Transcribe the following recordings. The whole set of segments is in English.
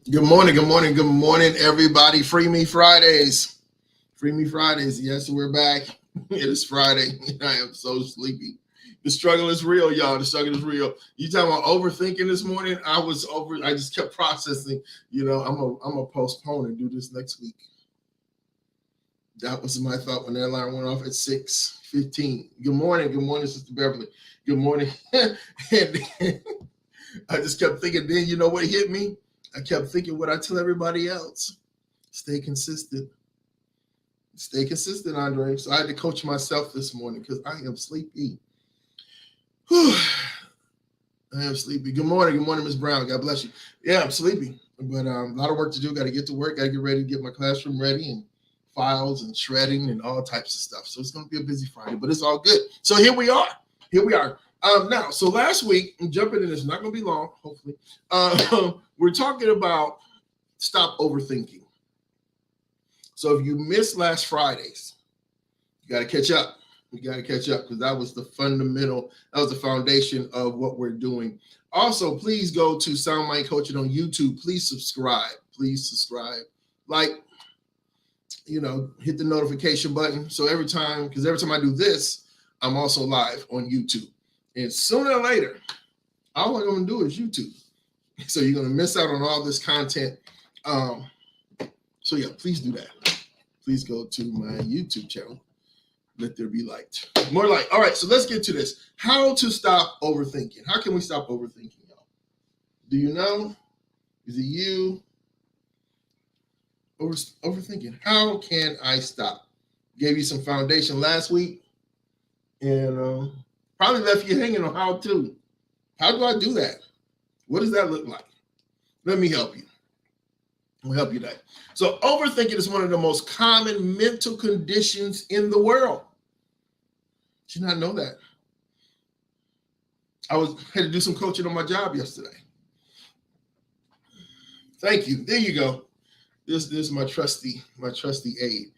Good morning, good morning, good morning, everybody. Free Me Fridays. Free Me Fridays. Yes, we're back. It is Friday. I am so sleepy. The struggle is real, y'all. The struggle is real. You talking about overthinking this morning? I just kept processing. I'm a postpone and do this next week. That was my thought when that alarm went off at 6:15. Good morning, Sister Beverly. Good morning. And I just kept thinking, then you know what hit me? I kept thinking what I tell everybody else. Stay consistent. Stay consistent, Andre. So I had to coach myself this morning because I am sleepy. Whew. I am sleepy. Good morning, Ms. Brown. God bless you. Yeah, I'm sleepy, but a lot of work to do. Got to get to work. Got to get ready to get my classroom ready and files and shredding and all types of stuff. So it's going to be a busy Friday, but it's all good. So here we are. Now, so last week, I'm jumping in. It's not going to be long, hopefully. We're talking about stop overthinking. So if you missed last Friday's, you got to catch up. You got to catch up because that was the foundation of what we're doing. Also, please go to Sound Mind Coaching on YouTube. Please subscribe. Like, hit the notification button. So every time I do this, I'm also live on YouTube. And sooner or later, all I'm going to do is YouTube. So you're going to miss out on all this content. So yeah, please do that. Please go to my YouTube channel. Let there be light. More light. All right, so let's get to this. How to stop overthinking. How can we stop overthinking, y'all? Do you know? Is it you? Overthinking. How can I stop? Gave you some foundation last week. And probably left you hanging on how to. How do I do that? What does that look like? Let me help you. We'll help you today. So overthinking is one of the most common mental conditions in the world. Did you not know that? Had to do some coaching on my job yesterday. Thank you. There you go. This is my trusty aide.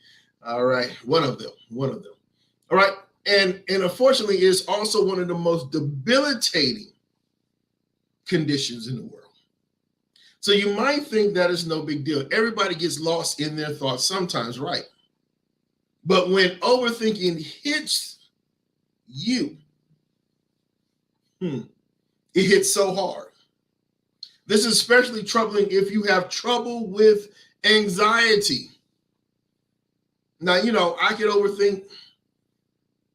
All right, one of them. All right, and unfortunately, it's also one of the most debilitating conditions in the world. So you might think that is no big deal. Everybody gets lost in their thoughts sometimes, right? But when overthinking hits you, it hits so hard. This is especially troubling if you have trouble with anxiety. Now, I could overthink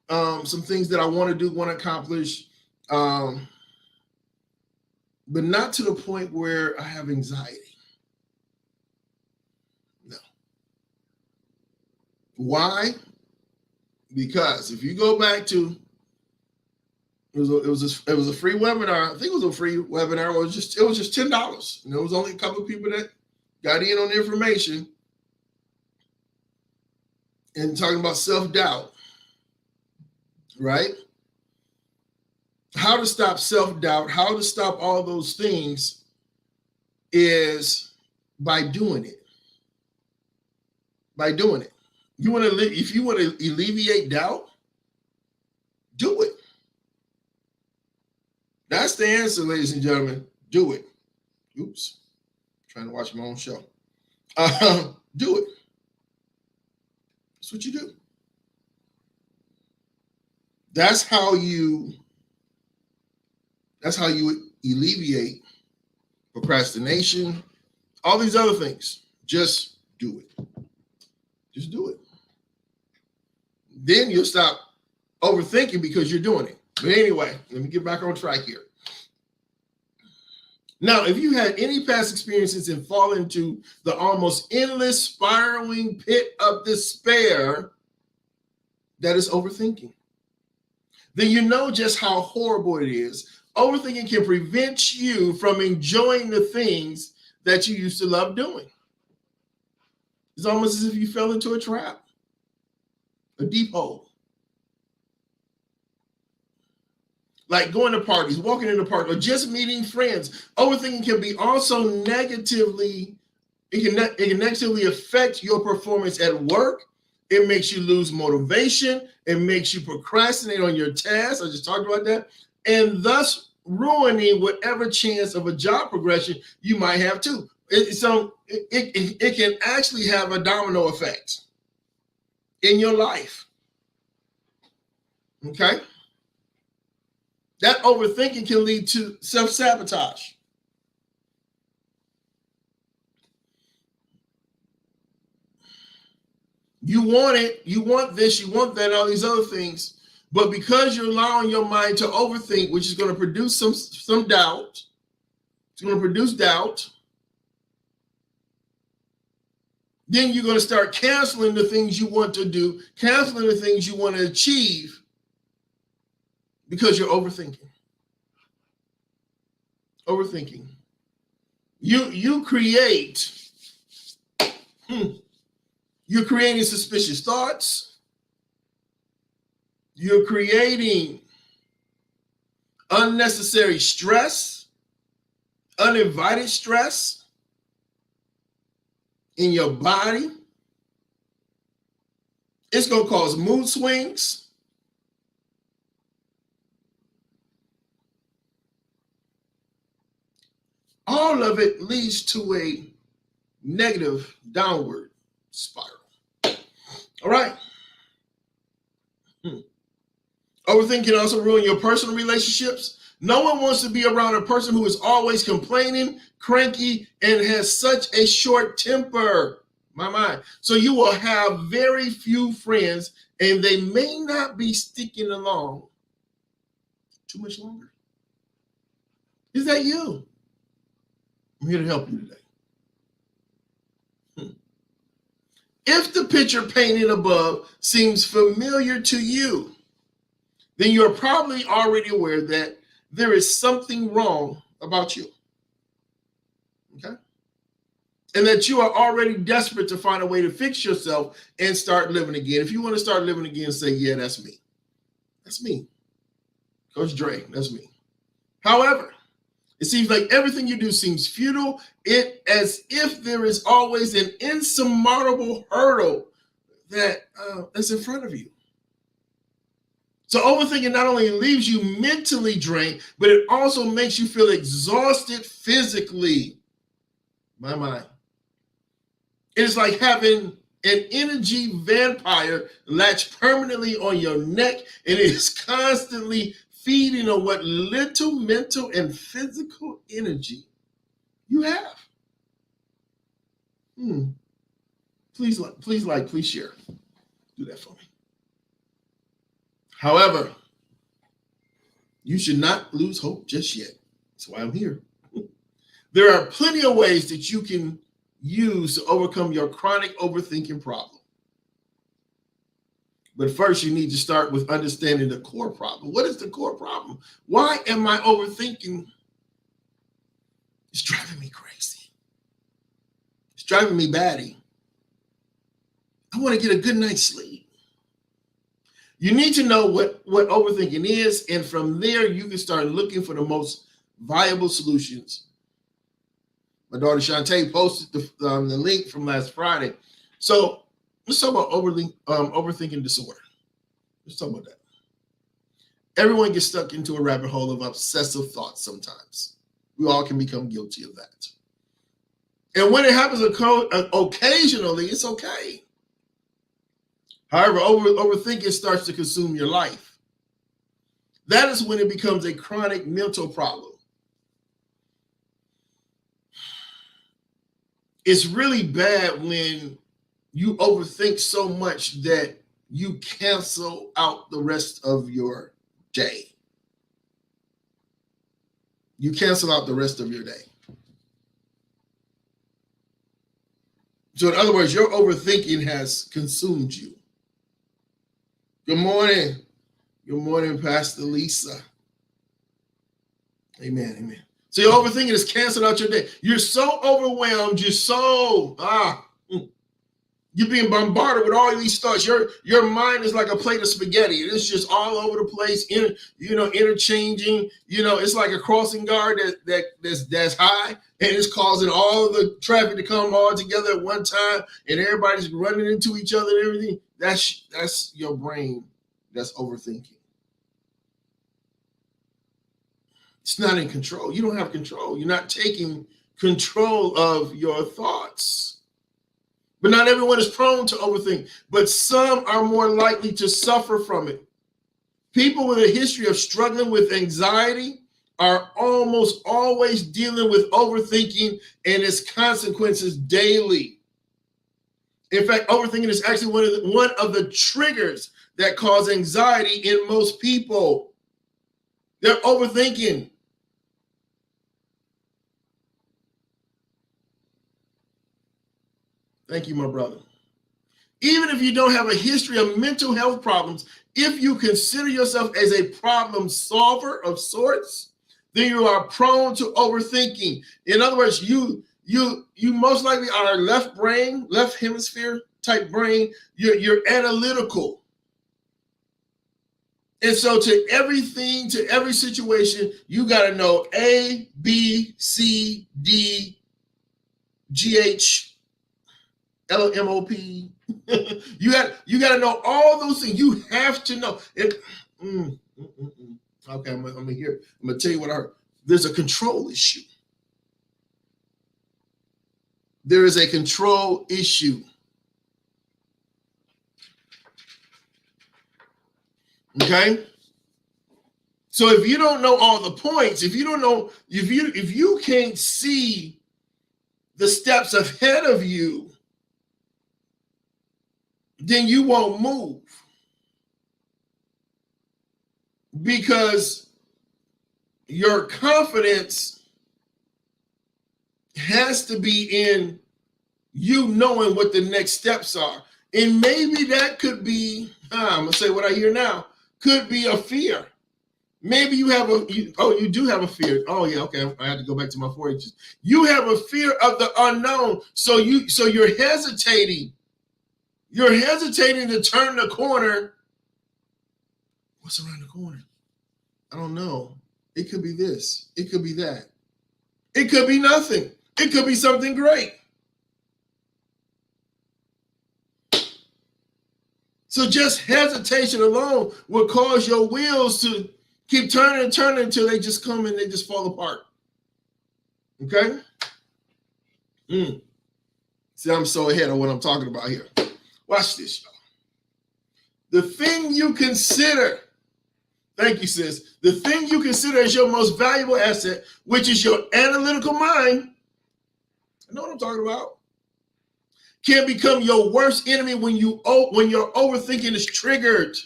some things that I want to do, want to accomplish, but not to the point where I have anxiety. No. Why? Because if you go back to it was a free webinar. I think it was a free webinar. It was just $10. It was only a couple of people that got in on the information and talking about self-doubt, right? How to stop self-doubt, how to stop all those things is by doing it. By doing it. If you want to alleviate doubt, do it. That's the answer, ladies and gentlemen. Do it. Oops. Trying to watch my own show. Do it. That's what you do. That's how you alleviate procrastination, all these other things. Just do it. Just do it. Then you'll stop overthinking because you're doing it. But anyway, let me get back on track here. Now, if you had any past experiences and fall into the almost endless spiraling pit of despair, that is overthinking. Then you know just how horrible it is. Overthinking can prevent you from enjoying the things that you used to love doing. It's almost as if you fell into a trap, a deep hole. Like going to parties, walking in the park, or just meeting friends. Overthinking can be also negatively affect your performance at work. It makes you lose motivation. It makes you procrastinate on your tasks. I just talked about that. And thus ruining whatever chance of a job progression you might have too. It can actually have a domino effect in your life. Okay? That overthinking can lead to self-sabotage. You want it, you want this, you want that, all these other things. But because you're allowing your mind to overthink, which is going to produce some doubt, it's going to produce doubt, then you're going to start canceling the things you want to do, canceling the things you want to achieve because you're overthinking. Overthinking. You're creating suspicious thoughts. You're creating unnecessary stress, uninvited stress in your body. It's going to cause mood swings. All of it leads to a negative downward spiral. All right. Overthinking can also ruin your personal relationships. No one wants to be around a person who is always complaining, cranky, and has such a short temper. My mind. So you will have very few friends, and they may not be sticking along too much longer. Is that you? I'm here to help you today. If the picture painted above seems familiar to you, then you're probably already aware that there is something wrong about you. Okay? and that you are already desperate to find a way to fix yourself and start living again. If you want to start living again, say, yeah, that's me. That's me. Coach Dre, that's me. However, it seems like everything you do seems futile, as if there is always an insurmountable hurdle that's in front of you. So overthinking not only leaves you mentally drained, but it also makes you feel exhausted physically. My mind. It's like having an energy vampire latched permanently on your neck, and it is constantly feeding on what little mental and physical energy you have. Please share. Do that for me. However, you should not lose hope just yet. That's why I'm here. There are plenty of ways that you can use to overcome your chronic overthinking problem. But first, you need to start with understanding the core problem. What is the core problem? Why am I overthinking? It's driving me crazy. It's driving me batty. I want to get a good night's sleep. You need to know what overthinking is, and from there, you can start looking for the most viable solutions. My daughter Shantae posted the link from last Friday. So let's talk about overthinking disorder. Let's talk about that. Everyone gets stuck into a rabbit hole of obsessive thoughts sometimes. We all can become guilty of that. And when it happens occasionally, it's okay. However, overthinking starts to consume your life. That is when it becomes a chronic mental problem. It's really bad when you overthink so much that you cancel out the rest of your day. You cancel out the rest of your day. So in other words, your overthinking has consumed you. Good morning. Good morning, Pastor Lisa. Amen, amen. So your overthinking is canceled out your day. You're so overwhelmed. You're being bombarded with all these thoughts. Your mind is like a plate of spaghetti. It's just all over the place, interchanging. It's like a crossing guard that's high, and it's causing all of the traffic to come all together at one time, and everybody's running into each other and everything. That's your brain that's overthinking. It's not in control. You don't have control. You're not taking control of your thoughts. But not everyone is prone to overthink, but some are more likely to suffer from it. People with a history of struggling with anxiety are almost always dealing with overthinking and its consequences daily. In fact, overthinking is actually one of the triggers that cause anxiety in most people. They're overthinking. Thank you, my brother. Even if you don't have a history of mental health problems, if you consider yourself as a problem solver of sorts, then you are prone to overthinking. In other words, you most likely are left hemisphere type brain. You're analytical. And so to everything, to every situation, you got to know A, B, C, D, G, H, L, M, O, P. You got to know all those things. You have to know. Okay, I'm gonna tell you what I heard. There's a control issue. There is a control issue. Okay. So if you don't know all the points, if you can't see the steps ahead of you, then you won't move, because your confidence has to be in you knowing what the next steps are. And maybe that could be, I'm going to say what I hear now, could be a fear. Maybe you have you do have a fear. Oh yeah, okay. I had to go back to my 4-H's. You have a fear of the unknown. So you're hesitating. You're hesitating to turn the corner. What's around the corner? I don't know. It could be this. It could be that. It could be nothing. It could be something great. So just hesitation alone will cause your wheels to keep turning and turning until they just come and they just fall apart. Okay? See, I'm so ahead of what I'm talking about here. Watch this, y'all. The thing you consider, thank you, sis. The thing you consider as your most valuable asset, which is your analytical mind, I know what I'm talking about, can become your worst enemy when your overthinking is triggered.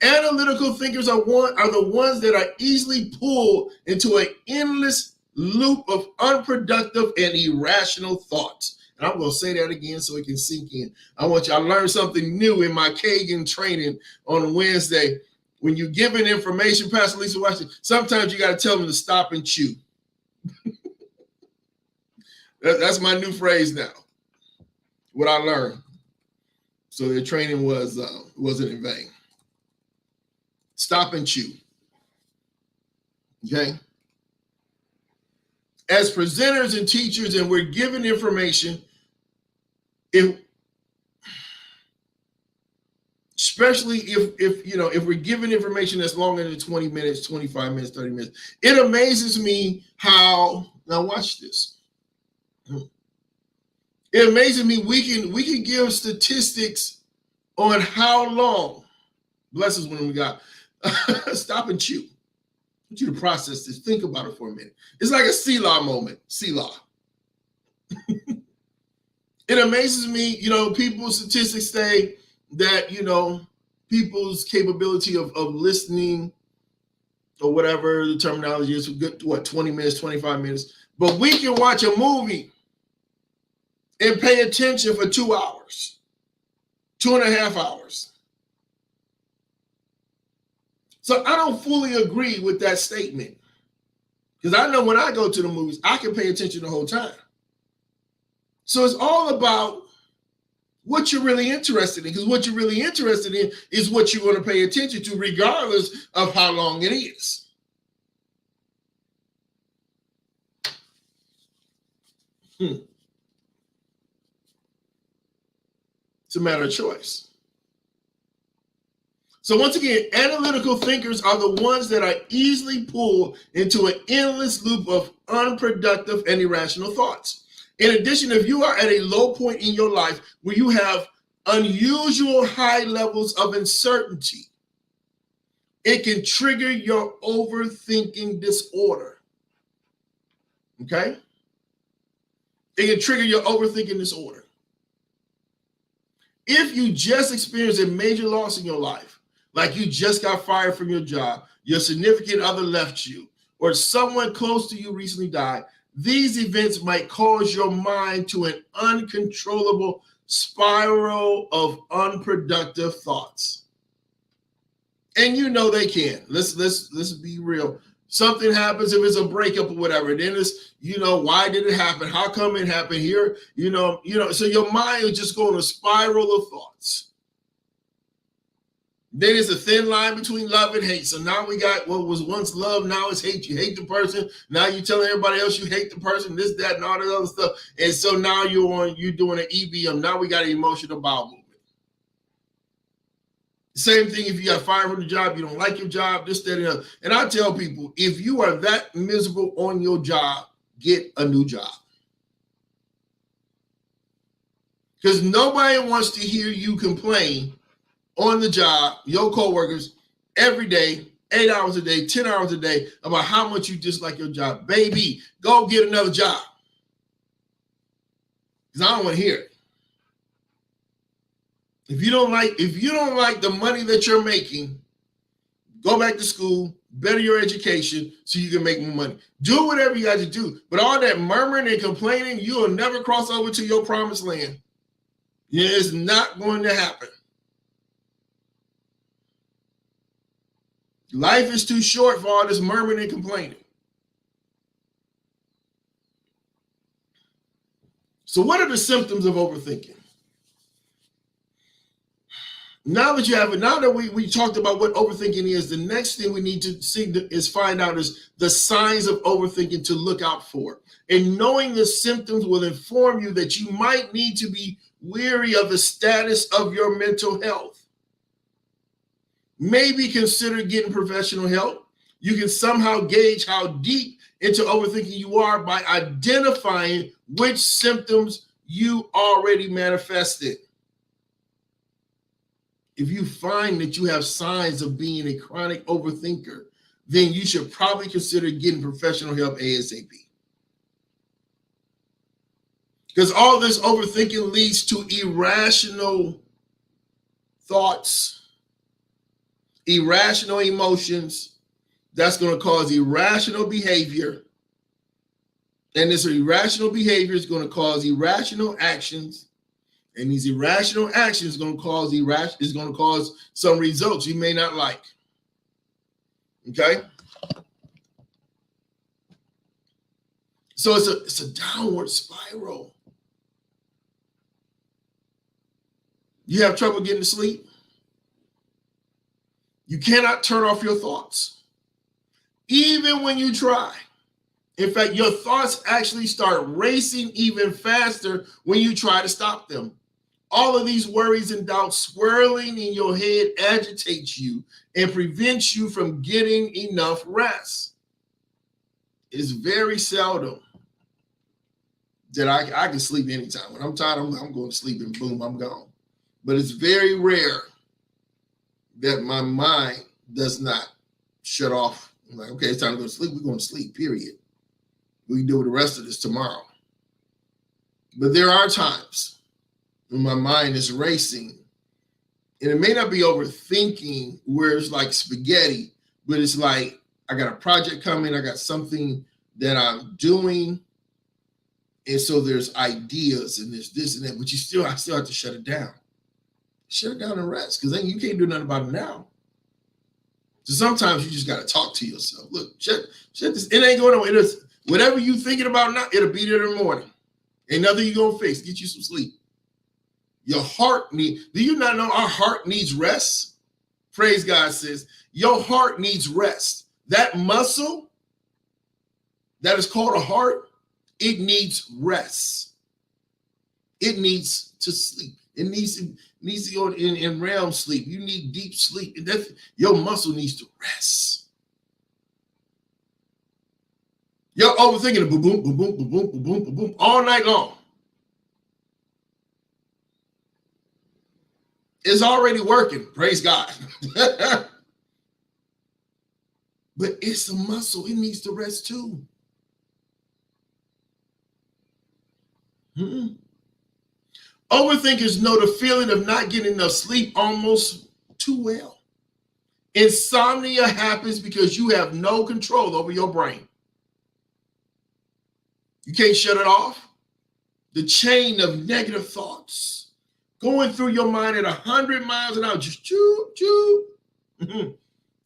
Analytical thinkers are the ones that are easily pulled into an endless loop of unproductive and irrational thoughts. And I'm going to say that again so it can sink in. I want you to learn something new in my Kagan training on Wednesday. When you're giving information, Pastor Lisa Washington, sometimes you got to tell them to stop and chew. That's my new phrase now. What I learned. So the training wasn't in vain. Stop and chew. Okay? As presenters and teachers, and we're given information, especially if we're given information that's longer than 20 minutes, 25 minutes, 30 minutes, it amazes me how, now watch this. It amazes me we can give statistics on how long, bless us when we got, stop and chew. I want you to process this. Think about it for a minute. It's like a Selah moment. Selah. It amazes me, people's statistics say that, people's capability of listening or whatever the terminology is, good, 20 minutes, 25 minutes. But we can watch a movie and pay attention for 2 hours, 2.5 hours. So I don't fully agree with that statement, because I know when I go to the movies, I can pay attention the whole time. So it's all about what you're really interested in, because what you're really interested in is what you're going to pay attention to, regardless of how long it is. It's a matter of choice. So once again, analytical thinkers are the ones that are easily pulled into an endless loop of unproductive and irrational thoughts. In addition, if you are at a low point in your life where you have unusual high levels of uncertainty, it can trigger your overthinking disorder. Okay? It can trigger your overthinking disorder. If you just experienced a major loss in your life, like you just got fired from your job, your significant other left you, or someone close to you recently died, these events might cause your mind to an uncontrollable spiral of unproductive thoughts. And they can. Let's be real. Something happens, if it's a breakup or whatever, then it's, why did it happen? How come it happened here? So your mind will just go on a spiral of thoughts. Then it's a thin line between love and hate. So now we got what was once love, now it's hate. You hate the person. Now you're telling everybody else you hate the person, this, that, and all that other stuff. And so now you're doing an EBM. Now we got an emotional bowel movement. Same thing if you got fired from the job, you don't like your job, this, that, and the other. And I tell people, if you are that miserable on your job, get a new job. Because nobody wants to hear you complain on the job, your coworkers, every day, 8 hours a day, 10 hours a day, about how much you dislike your job. Baby, go get another job. Because I don't want to hear it. If you don't like the money that you're making, go back to school, better your education so you can make more money. Do whatever you got to do. But all that murmuring and complaining, you will never cross over to your promised land. It's not going to happen. Life is too short for all this murmuring and complaining. So what are the symptoms of overthinking? Now that you have it, now that we talked about what overthinking is, the next thing we need to see is find out is the signs of overthinking to look out for. And knowing the symptoms will inform you that you might need to be wary of the status of your mental health. Maybe consider getting professional help. You can somehow gauge how deep into overthinking you are by identifying which symptoms you already manifested. If you find that you have signs of being a chronic overthinker, then you should probably consider getting professional help ASAP. Because all this overthinking leads to irrational thoughts, irrational emotions. That's going to cause irrational behavior. And this irrational behavior is going to cause irrational actions. And these irrational actions is going to cause some results you may not like. Okay? So it's a downward spiral. You have trouble getting to sleep? You cannot turn off your thoughts, even when you try. In fact, your thoughts actually start racing even faster when you try to stop them. All of these worries and doubts swirling in your head agitates you and prevents you from getting enough rest. It's very seldom that I can sleep anytime. When I'm tired, I'm going to sleep and boom, I'm gone. But it's very rare that my mind does not shut off. I'm like, okay, it's time to go to sleep. We're going to sleep, period. We can do the rest of this tomorrow. But there are times when my mind is racing. And it may not be overthinking where it's like spaghetti, but it's like I got a project coming, I got something that I'm doing. And so there's ideas and there's this and that, but I still have to shut it down. Shut it down and rest, because then you can't do nothing about it now. So sometimes you just got to talk to yourself. Look, shut this. It ain't going nowhere. Whatever you thinking about now, it'll be there in the morning. Ain't nothing you gonna fix. Get you some sleep. Your heart do you not know our heart needs rest? Praise God, sis. Your heart needs rest. That muscle that is called a heart, it needs rest. It needs to sleep. It needs to go in REM sleep. You need deep sleep. Your muscle needs to rest. You're overthinking boom, boom, boom, boom, boom, boom, boom, boom, boom, all night long. It's already working. Praise God. But it's a muscle. It needs to rest too. Overthinkers know the feeling of not getting enough sleep almost too well. Insomnia happens because you have no control over your brain. You can't shut it off. The chain of negative thoughts going through your mind at 100 miles an hour, just choo, choo. And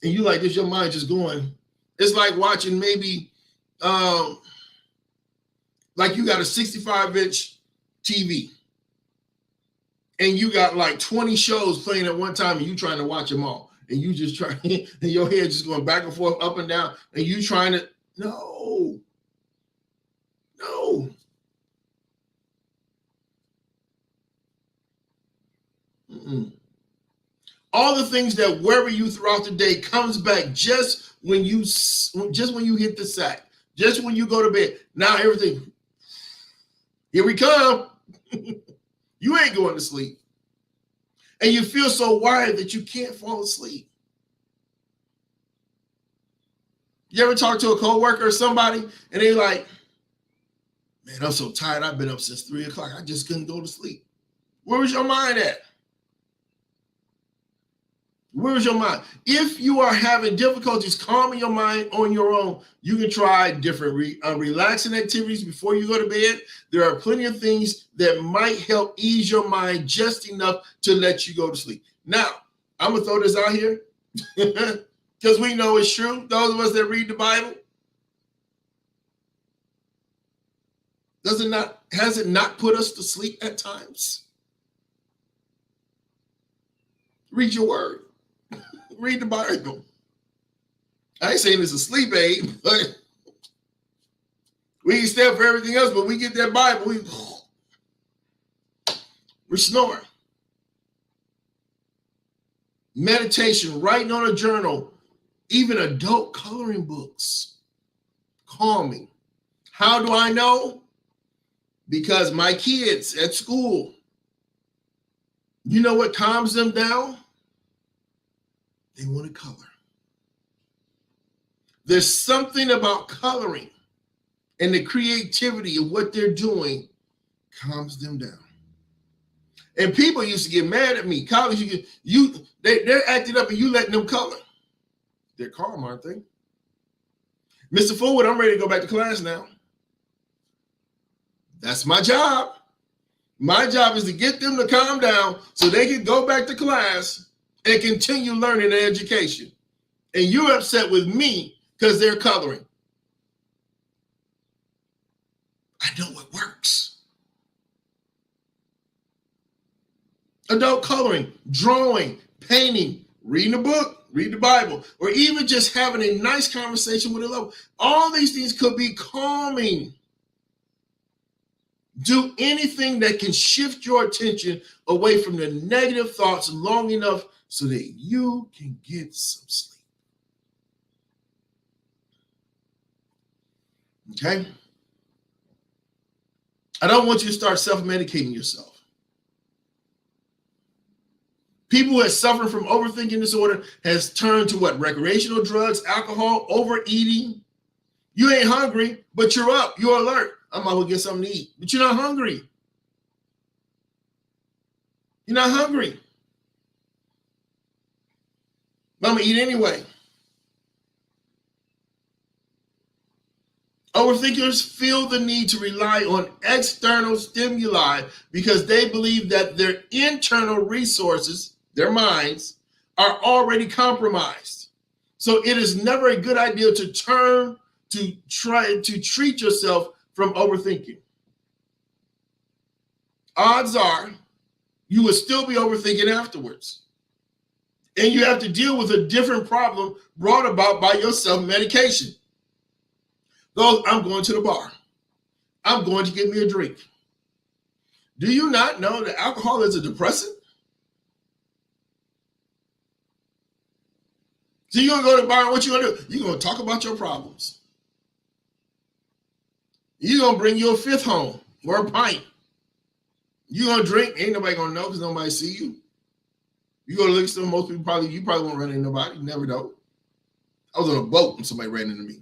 you like this, your mind just going. It's like watching maybe, like you got a 65-inch TV. And you got like 20 shows playing at one time and you trying to watch them all. And you just trying, and your head just going back and forth, up and down. And you trying to, no. All the things that worry you throughout the day comes back just when you hit the sack, just when you go to bed. Now everything, here we come. You ain't going to sleep. And you feel so wired that you can't fall asleep. You ever talk to a coworker or somebody and they're like, man, I'm so tired. I've been up since 3 o'clock. I just couldn't go to sleep. Where was your mind at? Where's your mind? If you are having difficulties calming your mind on your own, you can try different relaxing activities before you go to bed. There are plenty of things that might help ease your mind just enough to let you go to sleep. Now, I'm going to throw this out here. because we know it's true. Those of us that read the Bible, has it not put us to sleep at times? Read your word. Read the Bible. I ain't saying it's a sleep aid, but we can stay up for everything else, but we get that Bible, we're snoring. Meditation, writing on a journal, even adult coloring books, calming. How do I know? Because my kids at school, you know what calms them down? They want to color. There's something about coloring and the creativity of what they're doing calms them down. And people used to get mad at me. College, they're acting up and you letting them color. They're calm, aren't they? Mr. Fullwood, I'm ready to go back to class now. That's my job. My job is to get them to calm down so they can go back to class and continue learning their education. And you're upset with me because they're coloring. I know what works. Adult coloring, drawing, painting, reading a book, read the Bible, or even just having a nice conversation with a lover. All these things could be calming. Do anything that can shift your attention away from the negative thoughts long enough so that you can get some sleep. Okay? I don't want you to start self-medicating yourself. People who have suffered from overthinking disorder has turned to what? Recreational drugs, alcohol, overeating. You ain't hungry, but you're up. You're alert. I'm about to get something to eat. But you're not hungry. You're not hungry. But I'm going to eat anyway. Overthinkers feel the need to rely on external stimuli because they believe that their internal resources, their minds, are already compromised. So it is never a good idea to try to treat yourself from overthinking. Odds are you will still be overthinking afterwards. And you have to deal with a different problem brought about by your self-medication. Though I'm going to the bar. I'm going to get me a drink. Do you not know that alcohol is a depressant? So you're going to go to the bar and what you're going to do? You're going to talk about your problems. You're going to bring your fifth home or a pint. You're going to drink. Ain't nobody going to know because nobody see you. You go to liquor store, most people you probably won't run into nobody. You never know. I was on a boat and somebody ran into me.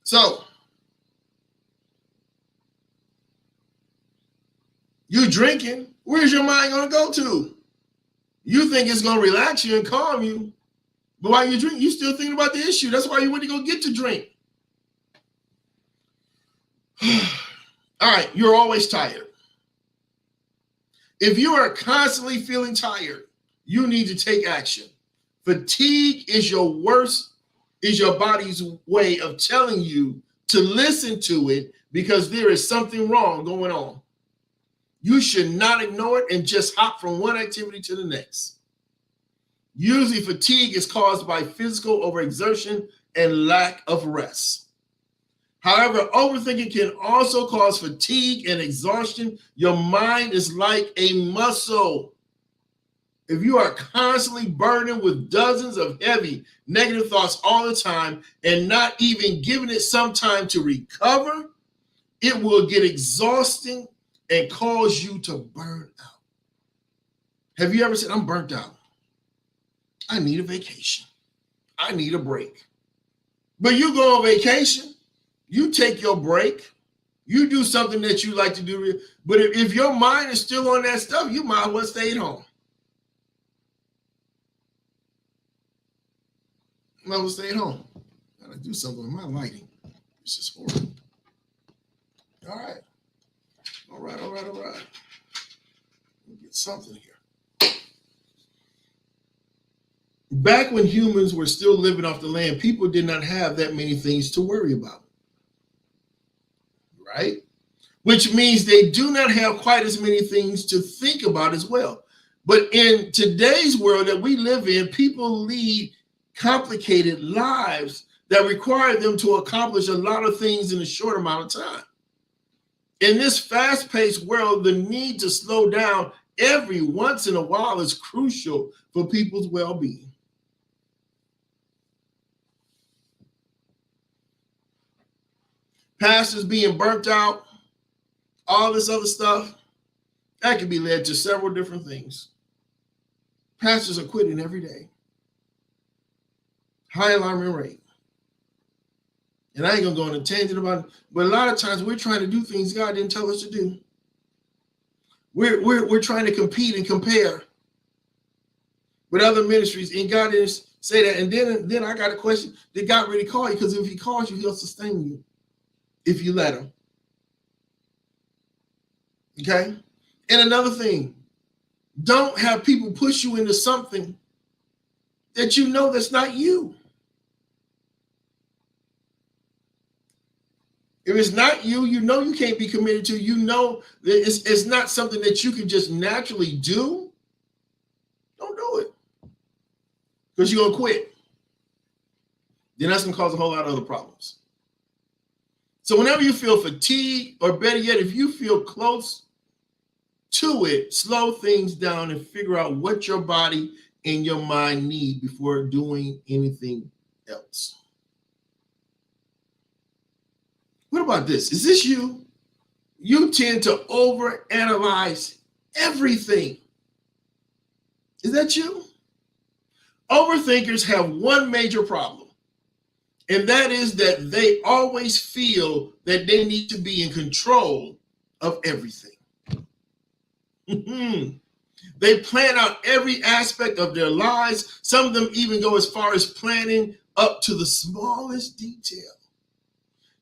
So, you drinking, where's your mind going to go to? You think it's going to relax you and calm you, but while you drink, you still thinking about the issue. That's why you went to go get to drink. All right, you're always tired. If you are constantly feeling tired, you need to take action. Fatigue is your body's way of telling you to listen to it because there is something wrong going on. You should not ignore it and just hop from one activity to the next. Usually fatigue is caused by physical overexertion and lack of rest. However, overthinking can also cause fatigue and exhaustion. Your mind is like a muscle. If you are constantly burdened with dozens of heavy negative thoughts all the time and not even giving it some time to recover, it will get exhausting and cause you to burn out. Have you ever said, I'm burnt out? I need a vacation. I need a break. But you go on vacation, you take your break, you do something that you like to do. But if your mind is still on that stuff, you might as well stay at home. I might as well stay at home. Gotta do something with my lighting. It's just horrible. All right. Let me get something here. Back when humans were still living off the land, people did not have that many things to worry about, right? Which means they do not have quite as many things to think about as well. But in today's world that we live in, people lead complicated lives that require them to accomplish a lot of things in a short amount of time. In this fast-paced world, the need to slow down every once in a while is crucial for people's well-being. Pastors being burnt out, all this other stuff, that can be led to several different things. Pastors are quitting every day. High alarming rate. And I ain't gonna go on a tangent about it, but a lot of times we're trying to do things God didn't tell us to do. We're trying to compete and compare with other ministries, and God didn't say that. And then I got a question: did God really call you? Because if He calls you, He'll sustain you if you let Him. Okay. And another thing, don't have people push you into something that you know that's not you. If it's not you, you know you can't be committed to. You know that it's not something that you can just naturally do. Don't do it. Because you're going to quit. Then that's going to cause a whole lot of other problems. So whenever you feel fatigued, or better yet, if you feel close to it, slow things down and figure out what your body and your mind need before doing anything else. What about this? Is this you? You tend to overanalyze everything. Is that you? Overthinkers have one major problem, and that is that they always feel that they need to be in control of everything. They plan out every aspect of their lives. Some of them even go as far as planning up to the smallest detail.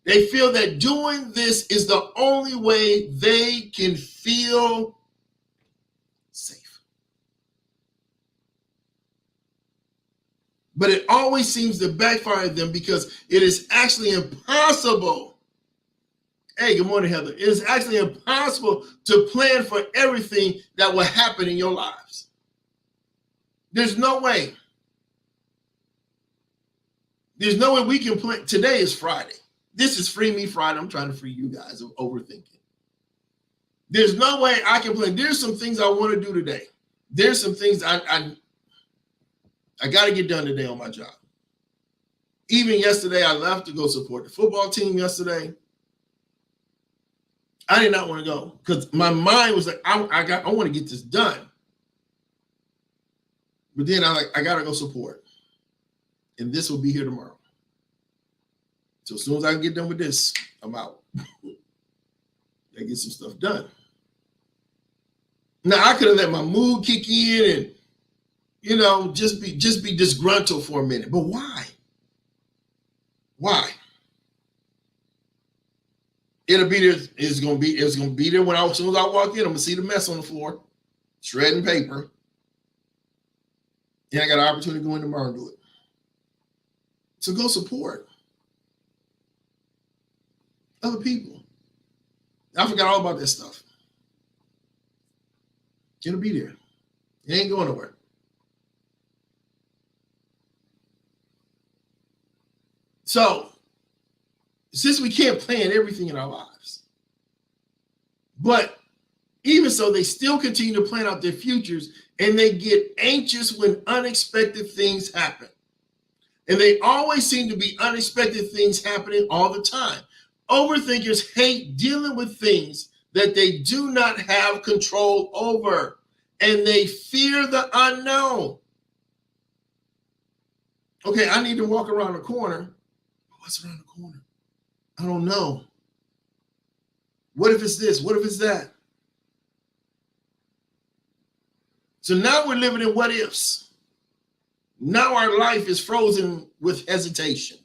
They feel that doing this is the only way they can feel safe. But it always seems to backfire them because it is actually impossible. Hey, good morning, Heather. It is actually impossible to plan for everything that will happen in your lives. There's no way. There's no way we can plan. Today is Friday. This is Free Me Friday. I'm trying to free you guys of overthinking. There's no way I can plan. There's some things I want to do today. There's some things I got to get done today on my job. Even yesterday, I left to go support the football team yesterday. I did not want to go because my mind was like, I want to get this done. But then I got to go support. And this will be here tomorrow. So as soon as I can get done with this, I'm out. I get some stuff done. Now I could have let my mood kick in and, just be disgruntled for a minute. But why? Why? It'll be there. It's gonna be there as soon as I walk in. I'm gonna see the mess on the floor, shredding paper. And I got an opportunity to go in tomorrow and do it. So go support other people. I forgot all about that stuff. It'll be there. It ain't going nowhere. So, since we can't plan everything in our lives, but even so, they still continue to plan out their futures, and they get anxious when unexpected things happen. And they always seem to be unexpected things happening all the time. Overthinkers hate dealing with things that they do not have control over, and they fear the unknown. Okay, I need to walk around the corner. What's around the corner? I don't know. What if it's this? What if it's that? So now we're living in what ifs. Now our life is frozen with hesitation.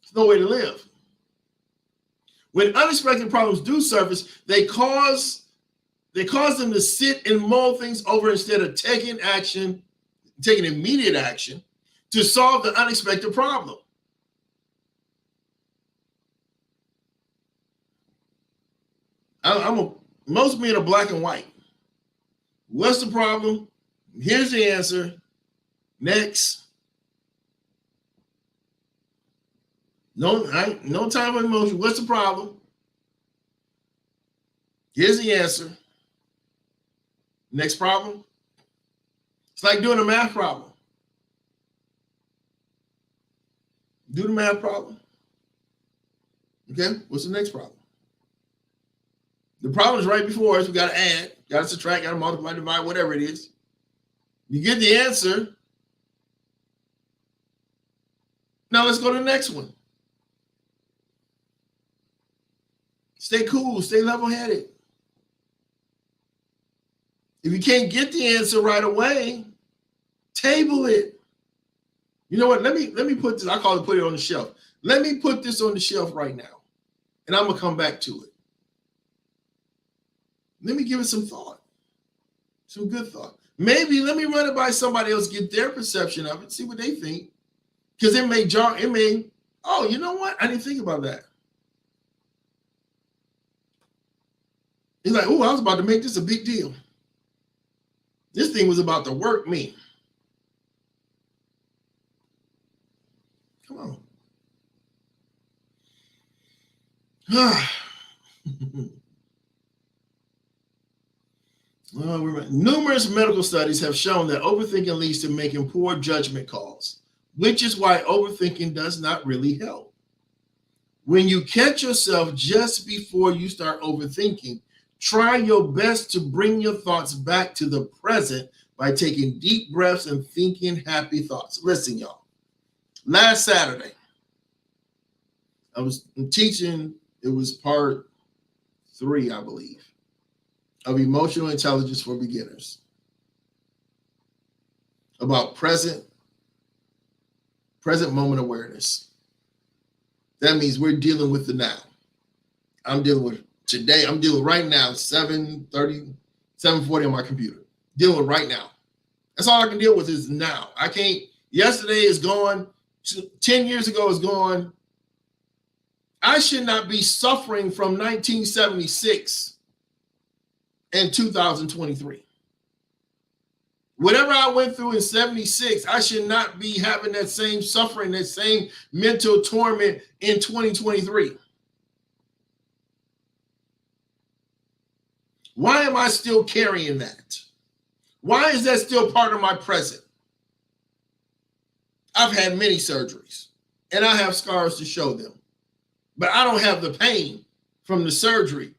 There's no way to live. When unexpected problems do surface, they cause them to sit and mull things over instead of taking action taking immediate action to solve the unexpected problem. Most men are black and white. What's the problem? Here's the answer. Next. No time for emotion. What's the problem? Here's the answer. Next problem. It's like doing a math problem. Do the math problem. Okay, what's the next problem? The problem is right before us. We got to add, got to subtract, got to multiply, divide, whatever it is. You get the answer. Now let's go to the next one. Stay cool, stay level-headed. If you can't get the answer right away, table it. You know what? Let me put this, I call it put it on the shelf. Let me put this on the shelf right now, and I'm going to come back to it. Let me give it some thought, some good thought. Maybe let me run it by somebody else, get their perception of it, see what they think. Because it may, oh, you know what? I didn't think about that. It's like, oh, I was about to make this a big deal. This thing was about to work me. Come on. Numerous medical studies have shown that overthinking leads to making poor judgment calls, which is why overthinking does not really help. When you catch yourself just before you start overthinking, try your best to bring your thoughts back to the present by taking deep breaths and thinking happy thoughts. Listen, y'all. Last Saturday, I was teaching, it was part 3, I believe, of emotional intelligence for beginners. About present moment awareness. That means we're dealing with the now. I'm dealing with today. I'm dealing right now, 7:30, 7:40 on my computer. Dealing with right now. That's all I can deal with is now. I can't, yesterday is gone. 10 years ago is gone. I should not be suffering from 1976 and 2023. Whatever I went through in 76, I should not be having that same suffering, that same mental torment in 2023. Why am I still carrying that? Why is that still part of my present? I've had many surgeries, and I have scars to show them. But I don't have the pain from the surgery,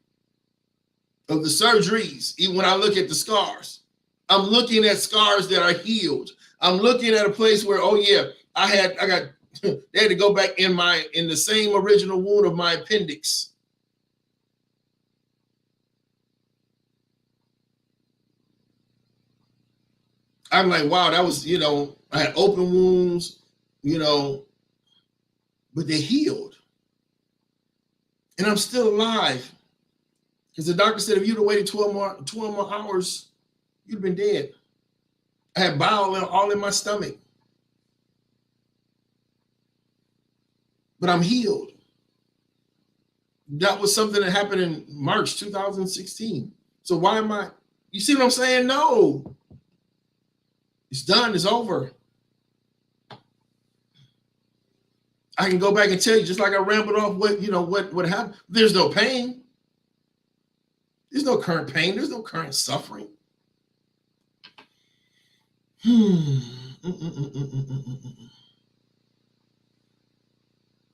of the surgeries, even when I look at the scars. I'm looking at scars that are healed. I'm looking at a place where, oh yeah, they had to go back in the same original wound of my appendix. I'm like, wow, that was, I had open wounds, but they healed. And I'm still alive. Because the doctor said, if you'd have waited 12 more hours, you'd have been dead. I had bile all in my stomach. But I'm healed. That was something that happened in March 2016. So why am I, you see what I'm saying? No. It's done. It's over. I can go back and tell you, just like I rambled off what happened. There's no pain. There's no current pain. There's no current suffering.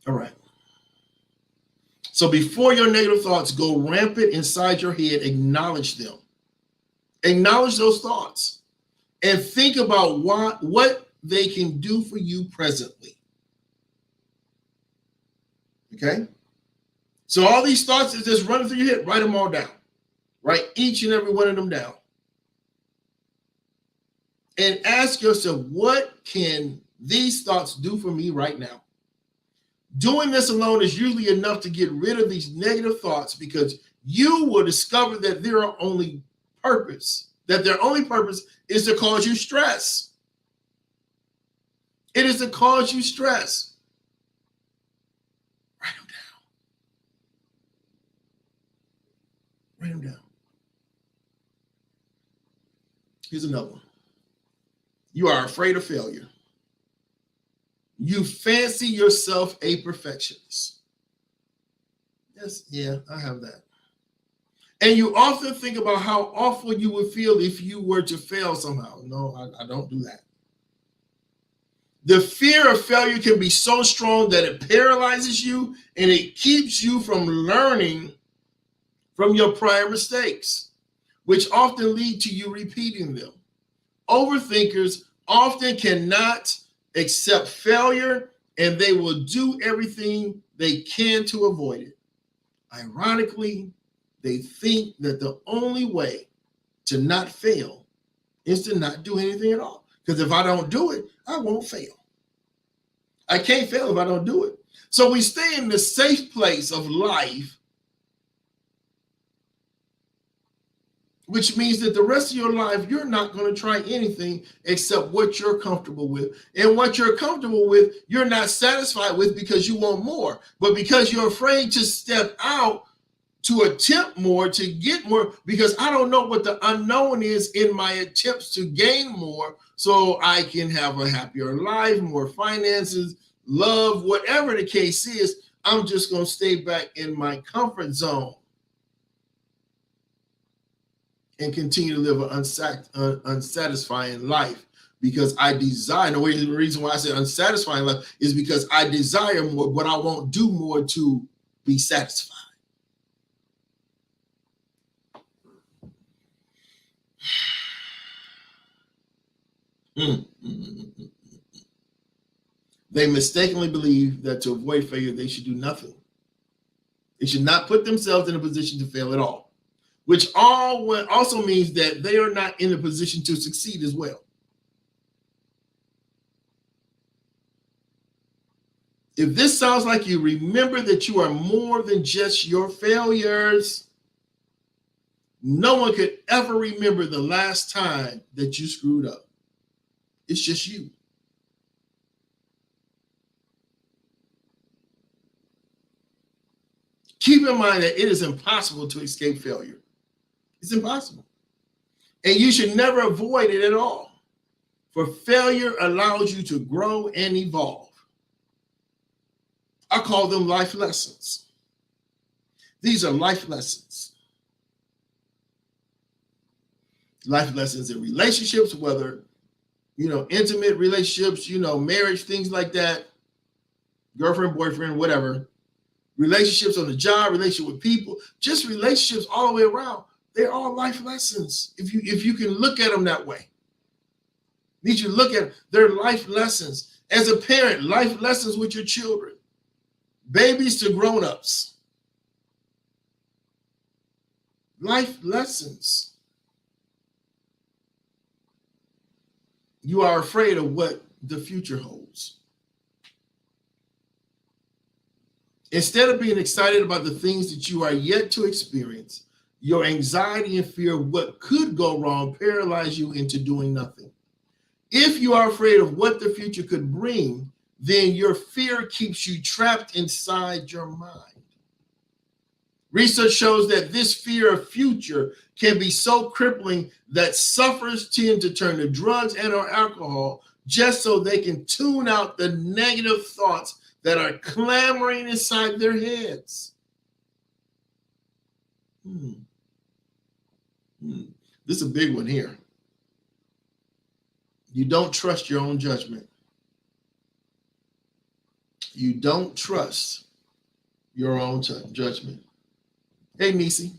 All right. So before your negative thoughts go rampant inside your head, acknowledge them. Acknowledge those thoughts and think about what they can do for you presently. Okay? So all these thoughts is just running through your head. Write them all down. Write each and every one of them down. And ask yourself, what can these thoughts do for me right now? Doing this alone is usually enough to get rid of these negative thoughts, because you will discover that their only purpose is to cause you stress. It is to cause you stress. Write them down. Write them down. Here's another one. You are afraid of failure. You fancy yourself a perfectionist. Yes, yeah, I have that. And you often think about how awful you would feel if you were to fail somehow. No, I don't do that. The fear of failure can be so strong that it paralyzes you and it keeps you from learning from your prior mistakes, which often lead to you repeating them. Overthinkers often cannot accept failure, and they will do everything they can to avoid it. Ironically, they think that the only way to not fail is to not do anything at all. Because if I don't do it, I won't fail. I can't fail if I don't do it. So we stay in the safe place of life, which means that the rest of your life, you're not going to try anything except what you're comfortable with. And what you're comfortable with, you're not satisfied with because you want more. But because you're afraid to step out to attempt more, to get more, because I don't know what the unknown is in my attempts to gain more so I can have a happier life, more finances, love, whatever the case is. I'm just going to stay back in my comfort zone and continue to live an unsatisfying life because I desire. And the reason why I say unsatisfying life is because I desire more, but I won't do more to be satisfied. They mistakenly believe that to avoid failure, they should do nothing. They should not put themselves in a position to fail at all, which also means that they are not in a position to succeed as well. If this sounds like you, remember that you are more than just your failures. No one could ever remember the last time that you screwed up. It's just you. Keep in mind that it is impossible to escape failure. It's impossible. And you should never avoid it at all. For failure allows you to grow and evolve. I call them life lessons. These are life lessons. Life lessons in relationships, whether, intimate relationships, marriage, things like that, girlfriend, boyfriend, whatever. Relationships on the job, relationship with people, just relationships all the way around. They're all life lessons. If you can look at them that way. Need you to look at their life lessons. As a parent, life lessons with your children. Babies to grown-ups. Life lessons. You are afraid of what the future holds. Instead of being excited about the things that you are yet to experience, your anxiety and fear of what could go wrong paralyze you into doing nothing. If you are afraid of what the future could bring, then your fear keeps you trapped inside your mind. Research shows that this fear of future can be so crippling that sufferers tend to turn to drugs and or alcohol just so they can tune out the negative thoughts that are clamoring inside their heads. This is a big one here. You don't trust your own judgment. You don't trust your own judgment. Hey, Nisi.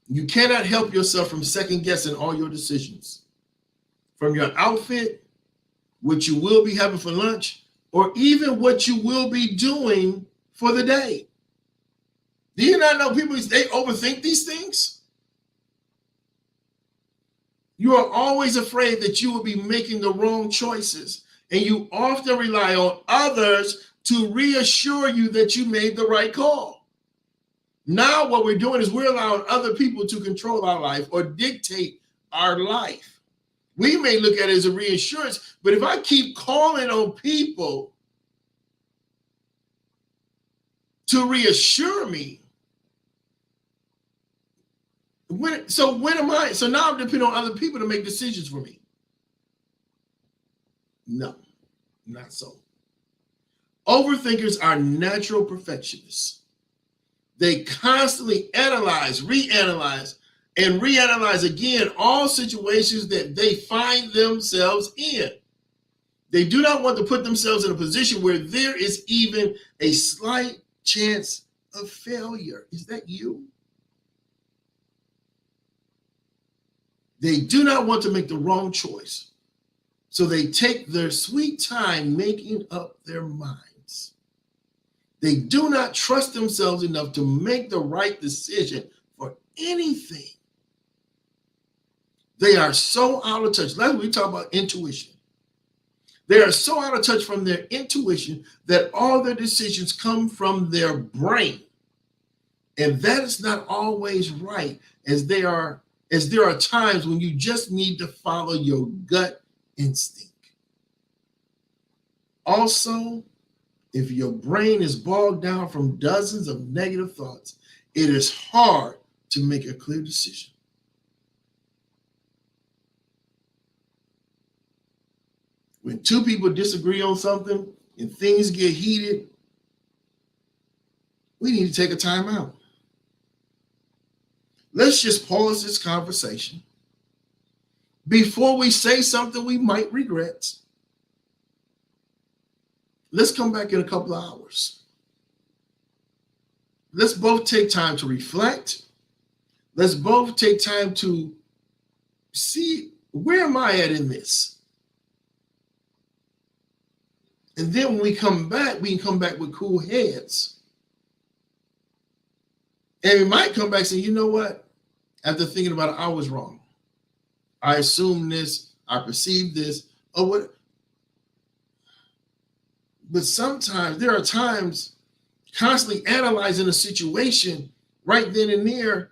You cannot help yourself from second guessing all your decisions. From your outfit, what you will be having for lunch, or even what you will be doing for the day. Do you not know people, they overthink these things? You are always afraid that you will be making the wrong choices, and you often rely on others to reassure you that you made the right call. Now what we're doing is we're allowing other people to control our life or dictate our life. We may look at it as a reassurance, but if I keep calling on people to reassure me, so now I'm depending on other people to make decisions for me. No, not so. Overthinkers are natural perfectionists. They constantly analyze, reanalyze, and reanalyze again all situations that they find themselves in. They do not want to put themselves in a position where there is even a slight chance of failure. Is that you? They do not want to make the wrong choice. So they take their sweet time making up their minds. They do not trust themselves enough to make the right decision for anything. They are so out of touch. Last week we talked about intuition. They are so out of touch from their intuition that all their decisions come from their brain. And that is not always right, as there are times when you just need to follow your gut instinct. Also, if your brain is bogged down from dozens of negative thoughts, it is hard to make a clear decision. When two people disagree on something and things get heated, we need to take a time out. Let's just pause this conversation before we say something we might regret. Let's come back in a couple of hours. Let's both take time to reflect. Let's both take time to see, where am I at in this? And then when we come back, we can come back with cool heads. And we might come back and say, you know what? After thinking about it, I was wrong. I assumed this, I perceived this, or what. But sometimes there are times constantly analyzing a situation right then and there,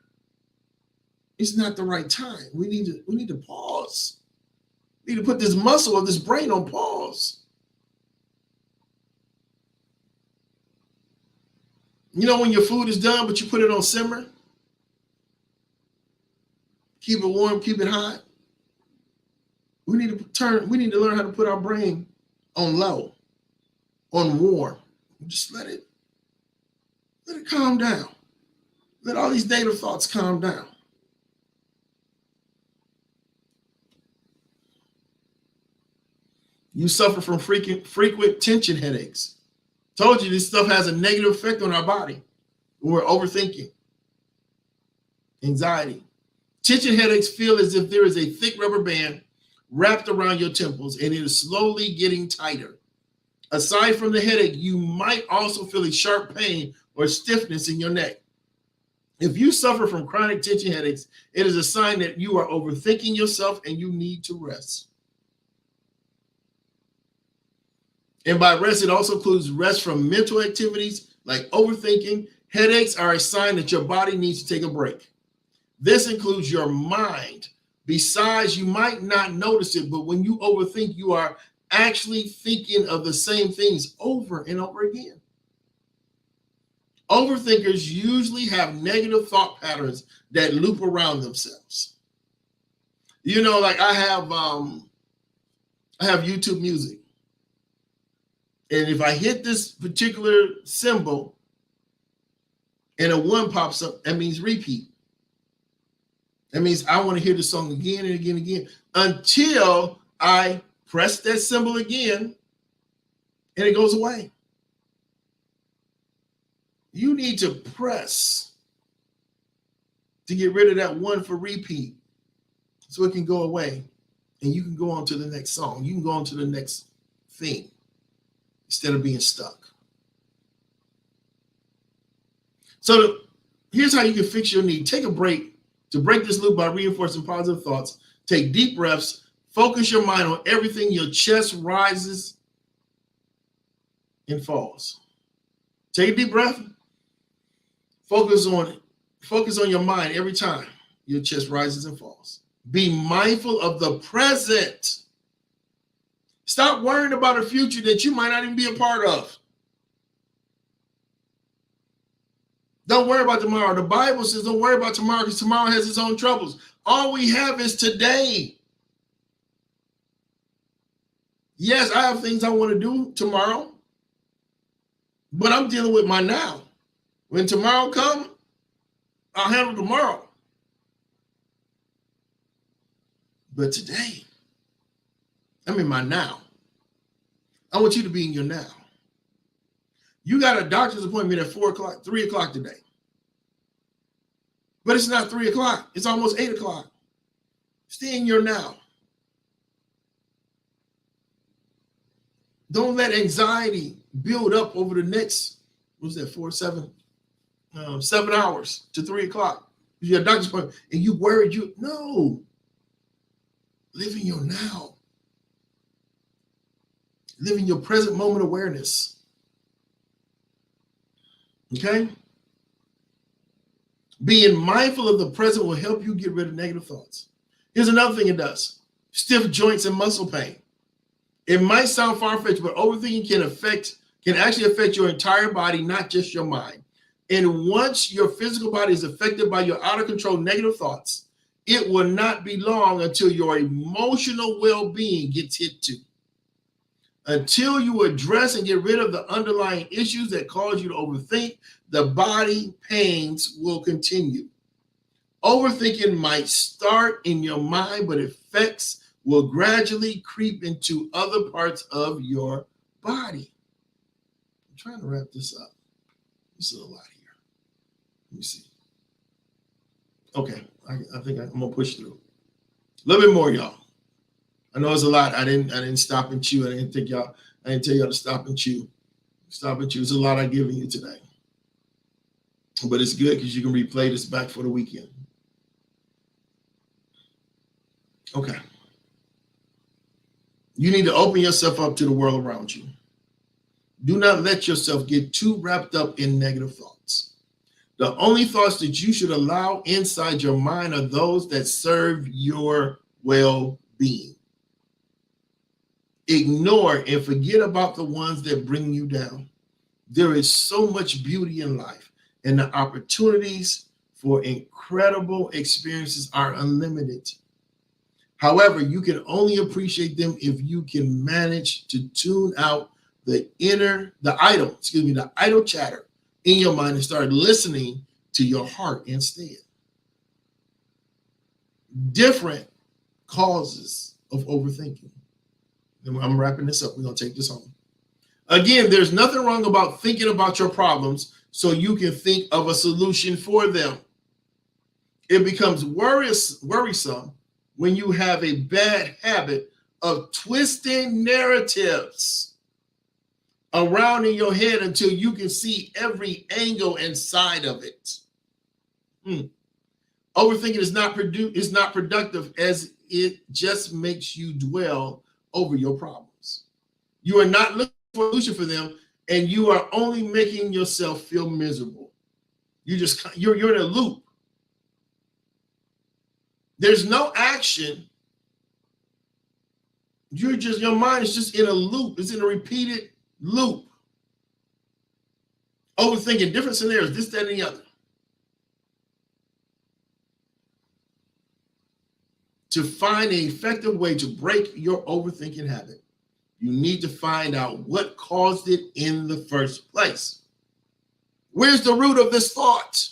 it's not the right time. We need to pause. We need to put this muscle of this brain on pause. You know when your food is done, but you put it on simmer? Keep it warm, keep it hot. We need to learn how to put our brain on low, on warm. Just let it calm down. Let all these negative thoughts calm down. You suffer from frequent tension headaches. Told you this stuff has a negative effect on our body when we're overthinking. Anxiety. Tension headaches feel as if there is a thick rubber band wrapped around your temples and it is slowly getting tighter. Aside from the headache, you might also feel a sharp pain or stiffness in your neck. If you suffer from chronic tension headaches, it is a sign that you are overthinking yourself and you need to rest. And by rest, it also includes rest from mental activities like overthinking. Headaches are a sign that your body needs to take a break. This includes your mind. Besides, you might not notice it, but when you overthink, you are actually thinking of the same things over and over again. Overthinkers usually have negative thought patterns that loop around themselves. You know, like I have YouTube music. And if I hit this particular symbol and a 1 pops up, that means repeat. That means I want to hear the song again and again and again until I press that symbol again and it goes away. You need to press to get rid of that 1 for repeat so it can go away and you can go on to the next song. You can go on to the next thing instead of being stuck. So here's how you can fix your need. Take a break to break this loop by reinforcing positive thoughts. Take deep breaths. Focus your mind on everything. Your chest rises and falls. Take a deep breath. Focus on your mind every time your chest rises and falls. Be mindful of the present. Stop worrying about a future that you might not even be a part of. Don't worry about tomorrow. The Bible says don't worry about tomorrow because tomorrow has its own troubles. All we have is today. Yes, I have things I want to do tomorrow, but I'm dealing with my now. When tomorrow comes, I'll handle tomorrow. But today, I'm in my now. I want you to be in your now. You got a doctor's appointment at 4 o'clock, 3 o'clock today. But it's not 3 o'clock. It's almost 8 o'clock. Stay in your now. Don't let anxiety build up over the next, what's that, 7 hours to 3 o'clock. You got a doctor's appointment and you worried no. Live in your now. Live in your present moment awareness. Okay? Being mindful of the present will help you get rid of negative thoughts. Here's another thing it does. Stiff joints and muscle pain. It might sound far-fetched, but overthinking can actually affect your entire body, not just your mind. And once your physical body is affected by your out-of-control negative thoughts, it will not be long until your emotional well-being gets hit too. Until you address and get rid of the underlying issues that cause you to overthink, the body pains will continue. Overthinking might start in your mind, but effects will gradually creep into other parts of your body. I'm trying to wrap this up. This is a lot here. Let me see. Okay, I think I'm gonna push through. A little bit more, y'all. I know it's a lot. I didn't stop and chew. I didn't tell y'all to stop and chew. Stop and chew. It's a lot I've given you today. But it's good because you can replay this back for the weekend. Okay. You need to open yourself up to the world around you. Do not let yourself get too wrapped up in negative thoughts. The only thoughts that you should allow inside your mind are those that serve your well-being. Ignore and forget about the ones that bring you down. There is so much beauty in life, and the opportunities for incredible experiences are unlimited. However, you can only appreciate them if you can manage to tune out the idle chatter in your mind and start listening to your heart instead. Different causes of overthinking. And I'm wrapping this up. We're going to take this home. Again, there's nothing wrong about thinking about your problems so you can think of a solution for them. It becomes worrisome when you have a bad habit of twisting narratives around in your head until you can see every angle and side of it. Overthinking is not productive, as it just makes you dwell over your problems. You are not looking for a solution for them, and you are only making yourself feel miserable. You're in a loop. There's no action. Your mind is just in a loop. It's in a repeated loop. Overthinking different scenarios, this, that, and the other. To find an effective way to break your overthinking habit, you need to find out what caused it in the first place. Where's the root of this thought?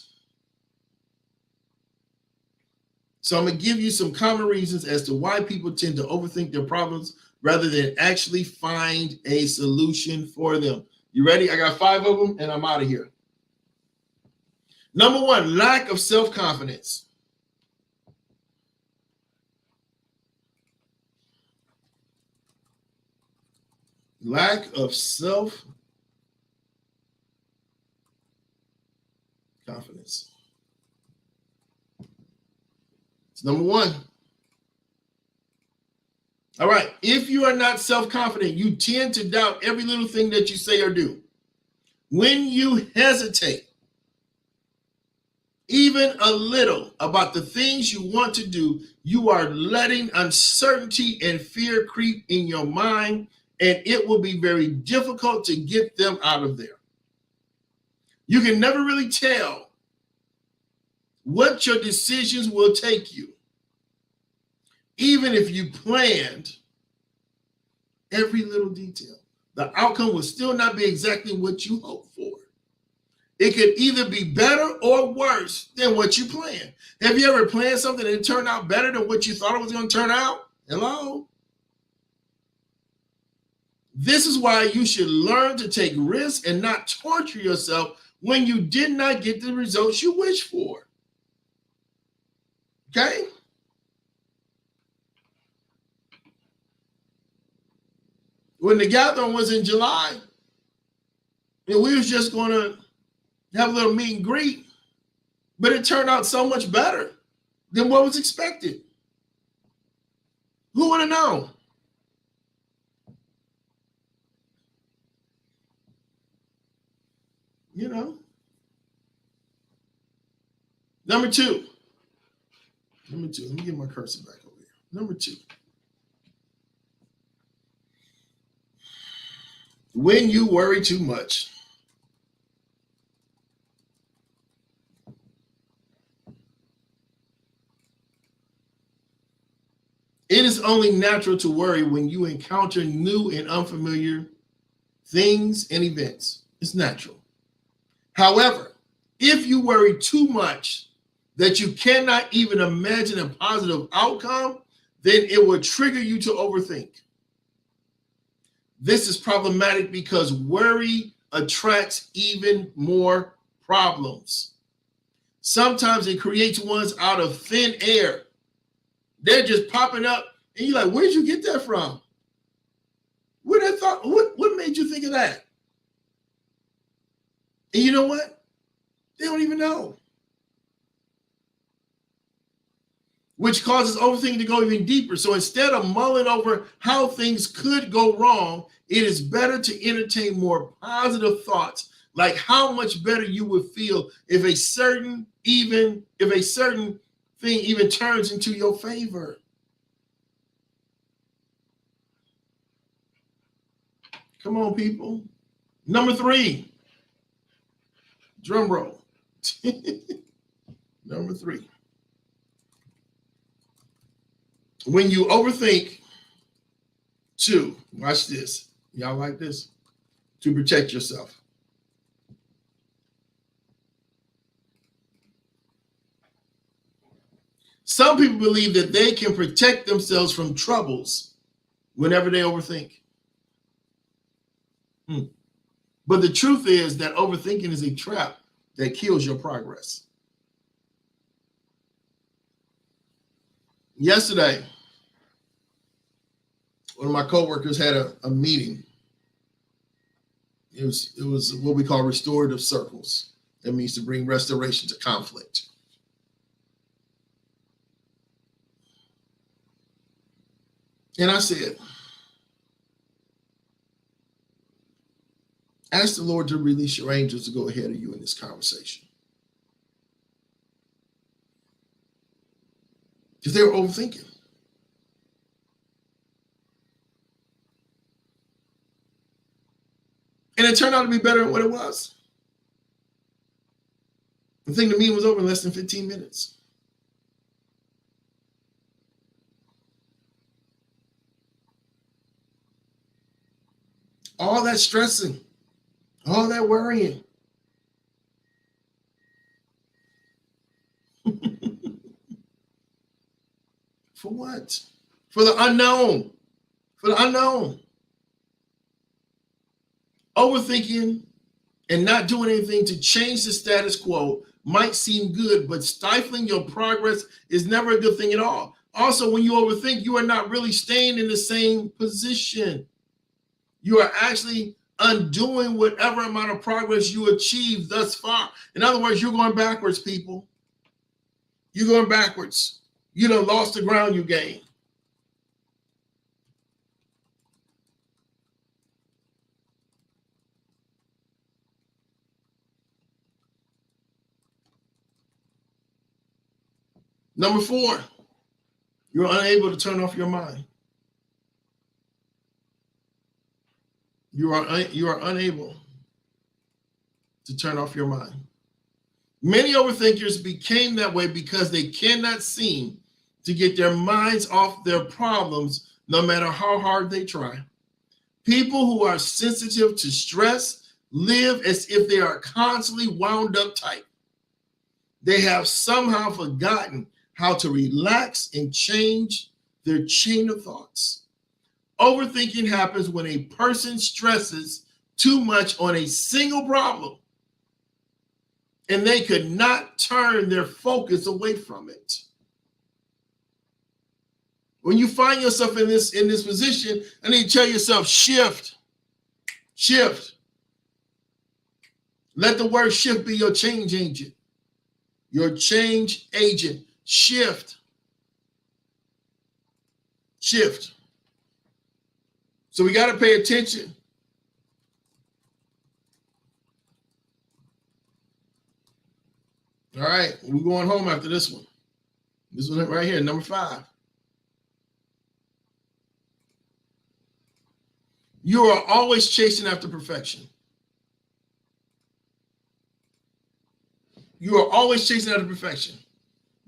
So I'm going to give you some common reasons as to why people tend to overthink their problems rather than actually find a solution for them. You ready? I got 5 of them and I'm out of here. Number 1, lack of self-confidence. Lack of self-confidence. It's number 1. All right. If you are not self-confident, you tend to doubt every little thing that you say or do. When you hesitate, even a little about the things you want to do, you are letting uncertainty and fear creep in your mind, and it will be very difficult to get them out of there. You can never really tell what your decisions will take you, even if you planned every little detail. The outcome will still not be exactly what you hoped for. It could either be better or worse than what you planned. Have you ever planned something and it turned out better than what you thought it was going to turn out? Hello? This is why you should learn to take risks and not torture yourself when you did not get the results you wished for. Okay? When the gathering was in July, and we was just going to have a little meet and greet, but it turned out so much better than what was expected. Who would have known? You know. Number two. Let me get my cursor back over here. Number two. When you worry too much. It is only natural to worry when you encounter new and unfamiliar things and events. It's natural. However, if you worry too much that you cannot even imagine a positive outcome, then it will trigger you to overthink. This is problematic because worry attracts even more problems. Sometimes it creates ones out of thin air. They're just popping up, and you're like, where'd you get that from? What made you think of that? And you know what? They don't even know. Which causes overthinking to go even deeper. So instead of mulling over how things could go wrong, it is better to entertain more positive thoughts, like how much better you would feel if a certain thing even turns into your favor. Come on, people. Number three. Drum roll. Number three. When you overthink, two, watch this. Y'all like this? To protect yourself. Some people believe that they can protect themselves from troubles whenever they overthink. But the truth is that overthinking is a trap that kills your progress. Yesterday, one of my coworkers had a meeting. It was what we call restorative circles. That means to bring restoration to conflict. And I said, ask the Lord to release your angels to go ahead of you in this conversation. Because they were overthinking. And it turned out to be better than what it was. I think the meeting was over in less than 15 minutes. All that stressing, all that worrying. For what? For the unknown. For the unknown. Overthinking and not doing anything to change the status quo might seem good, but stifling your progress is never a good thing at all. Also, when you overthink, you are not really staying in the same position. You are actually undoing whatever amount of progress you achieved thus far. In other words, you're going backwards, people. You're going backwards. You done lost the ground you gained. Number 4, you're unable to turn off your mind. You are unable to turn off your mind. Many overthinkers became that way because they cannot seem to get their minds off their problems no matter how hard they try. People who are sensitive to stress live as if they are constantly wound up tight. They have somehow forgotten how to relax and change their chain of thoughts. Overthinking happens when a person stresses too much on a single problem and they could not turn their focus away from it. When you find yourself in this position, I need to tell yourself, shift. Let the word shift be your change agent. Your change agent. Shift. So we got to pay attention. All right, we're going home after this one. This one right here, number 5. You are always chasing after perfection. You are always chasing after perfection.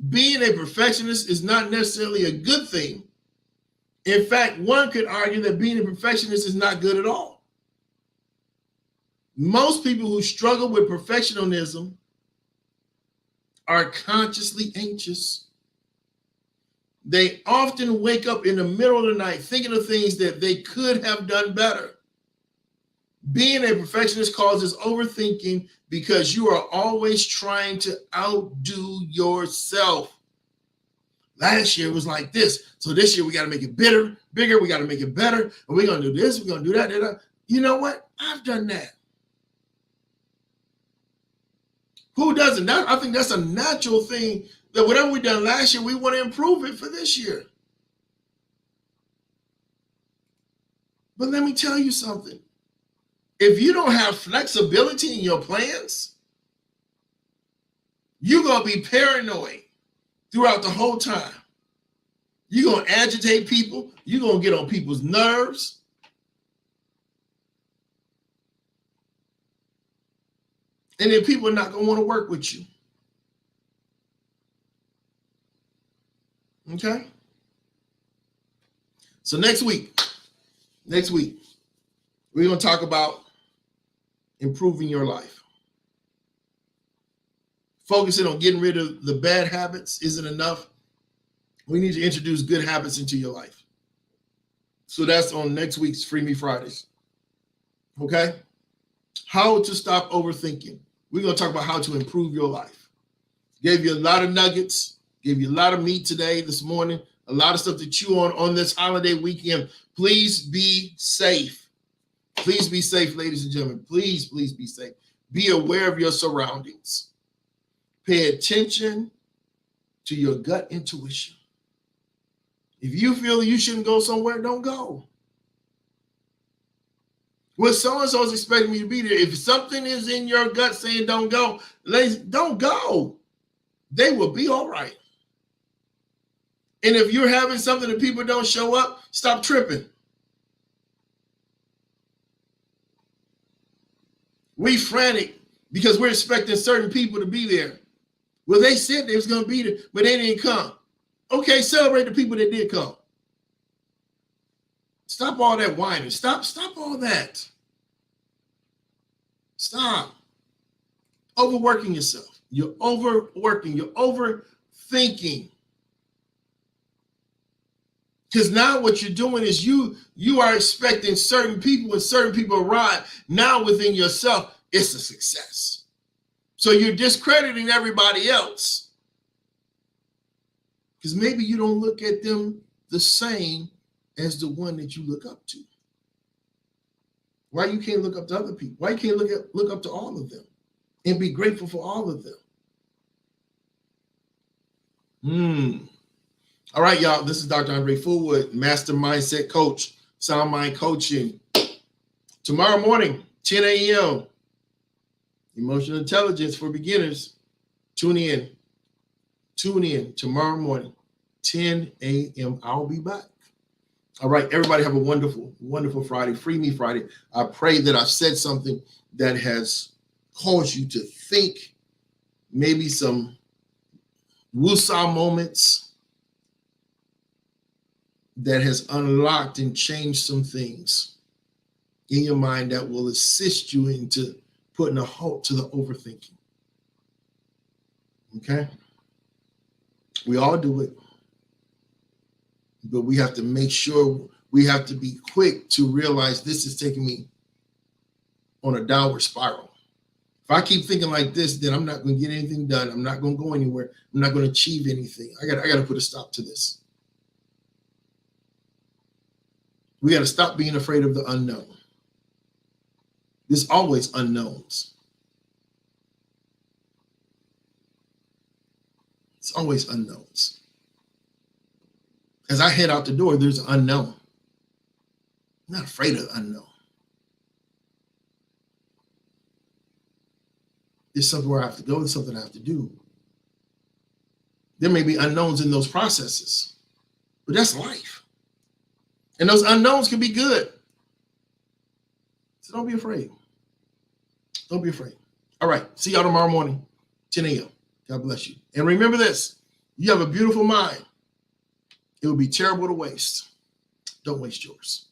Being a perfectionist is not necessarily a good thing. In fact, one could argue that being a perfectionist is not good at all. Most people who struggle with perfectionism are consciously anxious. They often wake up in the middle of the night thinking of things that they could have done better. Being a perfectionist causes overthinking because you are always trying to outdo yourself. Last year it was like this, so this year we got to make it bigger. We got to make it better, and we're going to do this, we're going to do that. You know what? I've done that. Who doesn't? I think that's a natural thing, that whatever we done last year, we want to improve it for this year. But let me tell you something. If you don't have flexibility in your plans, you're going to be paranoid throughout the whole time. You're going to agitate people. You're going to get on people's nerves. And then people are not going to want to work with you. Okay? So next week, we're going to talk about improving your life. Focusing on getting rid of the bad habits isn't enough. We need to introduce good habits into your life. So that's on next week's Free Me Fridays. Okay? How to stop overthinking. We're going to talk about how to improve your life. Gave you a lot of nuggets, gave you a lot of meat today, this morning, a lot of stuff to chew on this holiday weekend. Please be safe. Please be safe, ladies and gentlemen. Please be safe. Be aware of your surroundings. Pay attention to your gut intuition. If you feel you shouldn't go somewhere, don't go. Well, so-and-so is expecting me to be there. If something is in your gut saying don't go, ladies, don't go. They will be all right. And if you're having something that people don't show up, stop tripping. We frantic because we're expecting certain people to be there. Well, they said they was going to be there, but they didn't come. Okay, celebrate the people that did come. Stop all that whining. Stop all that. Stop overworking yourself. You're overworking. You're overthinking. Because now what you're doing is you are expecting certain people, when certain people arrive, now within yourself, it's a success. So you're discrediting everybody else. Because maybe you don't look at them the same as the one that you look up to. Why you can't look up to other people? Why you can't look up to all of them and be grateful for all of them? All right, y'all. This is Dr. Andre Fullwood, Master Mindset Coach, Sound Mind Coaching. Tomorrow morning, 10 a.m., Emotional Intelligence for Beginners. Tune in. Tune in tomorrow morning, 10 a.m. I'll be back. All right, everybody have a wonderful, wonderful Friday. Free Me Friday. I pray that I've said something that has caused you to think, maybe some woosah moments that has unlocked and changed some things in your mind that will assist you into putting a halt to the overthinking. Okay? We all do it. But we have to make sure, we have to be quick to realize this is taking me on a downward spiral. If I keep thinking like this, then I'm not going to get anything done. I'm not going to go anywhere. I'm not going to achieve anything. I got to put a stop to this. We got to stop being afraid of the unknown. There's always unknowns. It's always unknowns. As I head out the door, there's an unknown. I'm not afraid of the unknown. There's something where I have to go. There's something I have to do. There may be unknowns in those processes, but that's life. And those unknowns can be good. So don't be afraid. Don't be afraid. All right. See y'all tomorrow morning, 10 a.m. God bless you. And remember this. You have a beautiful mind. It would be terrible to waste. Don't waste yours.